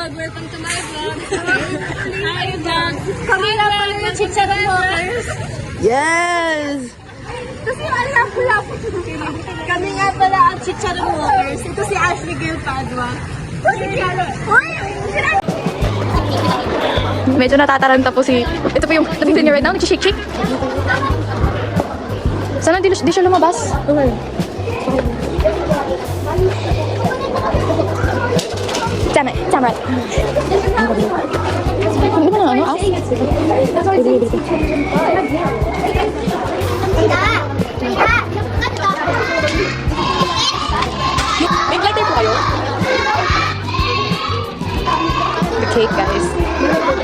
vlog! Welcome to my vlog! Hi vlog! Kami na pala yung Chicharon Walkers! Yes! Ito si Alapulap! Kami nga pala ang Chicharon Walkers. Ito si Ashley Gail Padua. Medyo natataranta po si... Ito po yung natin niya right now, nag-shake-shake. Sana di siya lumabas. Okay. Tama. Hindi ba na ano? May glider po kayo? The cake, guys.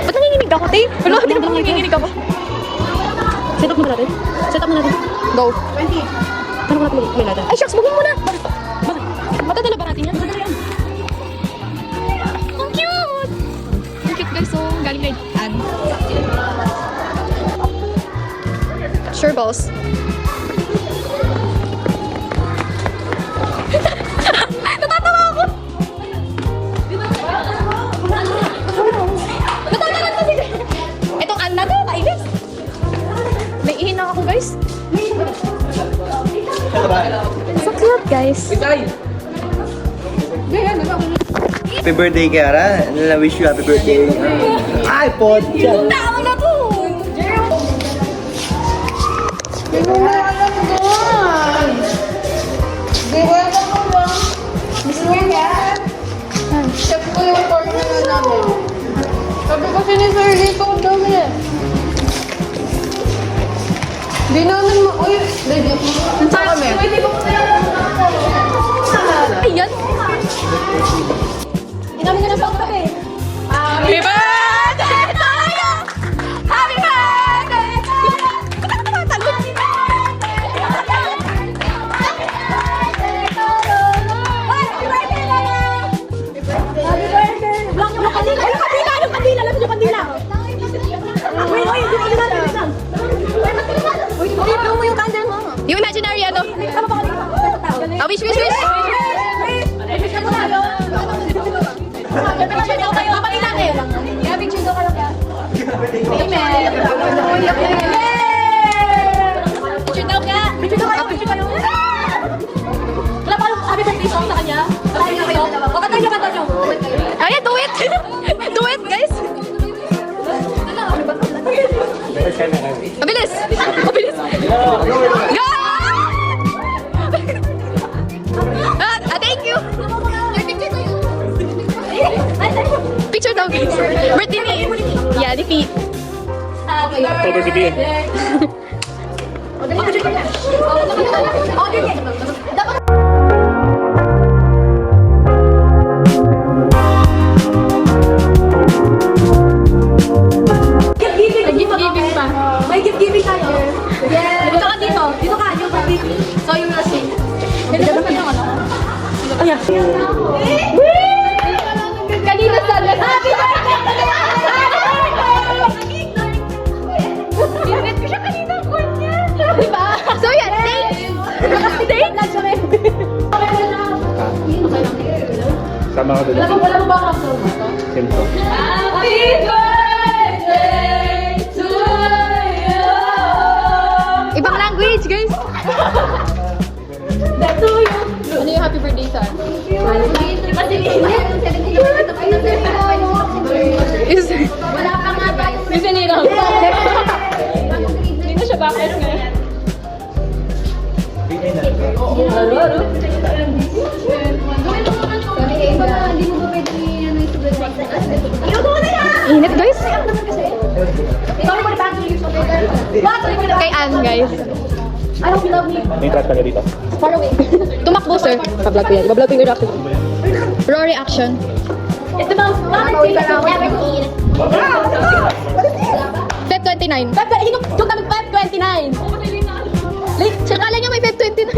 Ba't nanginginig ako, Tay? Wala, hindi naman nanginginig ako. Set up mo natin. Go. 20. Ano ko natin natin? Ay, shucks, bugin mo na! Bakit? Matadala ba natin yan? Ang cute! Ang cute, guys. So, galing na yan. Sure, boss. Natatawa ako! Itong Anna to, kainis. May ihina ako, guys. So cute, guys. Happy birthday, Kiara. I wish you happy birthday. Ay, pod! Tama na to! Hindi mo na alam doon! Hindi ko alam mo lang. Gusto mo yan? Check ko yung formula namin. Sabi kasi ni Sir Lee, ikaw daw eh. Di namin uy, legit. Saan kami? Ayan! Di namin na nasang kami. Happy birthday to you! Happy birthday to you! Yung kandila! Alam mo yung kandila? Wait, blow mo yung candle mo. Yung imaginary ano? Oh, wish! Picture daw kayo. Kapalila kayo lang. Yeah, picture daw kayo. Amen. Picture daw ka. Picture kayo. Wala pa yung happy birthday song sa kanya. Katayin niya kayo. O, katayin niyo. Ayan, do it! Do it, guys! Mabilis! Go! Thank you! Picture daw, guys. Birthday ni... Yeah, ni Pete. October 15. Gift-giving pa. May gift-giving tayo. Yes! Dito ka dito. Dito ka, yung gift-giving. So, yung nasi. Kanina sa happy birthday! Favorite ko siya kanina ang corn niya. Diba? So, yan. Date! Sama ka doon. Wala mo ba ang kapsol mo? Simple. Happy birthday to you! Ibang language, guys. To you! Ano yung happy birthday sa? Is... Wala pa nga tayo. Is nila. Hindi na siya bakit ngayon. Init, guys. Kay Ann, guys. I hope you love me. May crush ka na dito. Far away. Tumakbo, sir. Pa-vlog ko yan. Pa-vlog ko yung reaction. Raw reaction. It's the most fun thing I've ever seen. Feb 29. Yung kami 529. Late. Akala niya may Feb 29.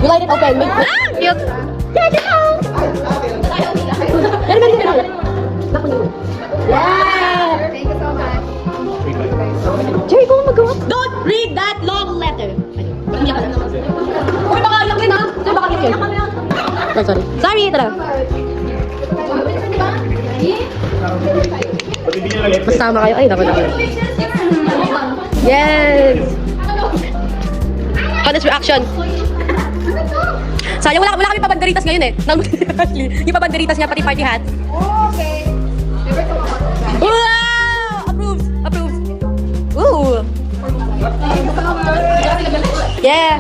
You light it open. Ah! Cute. Yeah! Jerry, kung magawa. Don't read that long letter. Uy, baka iyak din ha. Baka iyak din. Sorry. Sorry, ito na. Ba't hindi niya lagay? Mas tama kayo. Ay, naku. Yes! Honest reaction. Sayang, wala kami pabanderitas ngayon eh. Yung pabanderitas niya, pati party hat. Okay. Wow! Approved! Approved! Ooh! Yeah!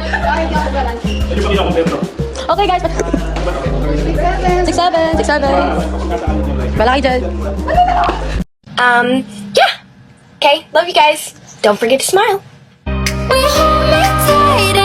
Ano ba kinakompleto? Okay guys, 6'7", 6'7". Malaki dyan. Yeah. Okay, love you guys. Don't forget to smile. We hold me tight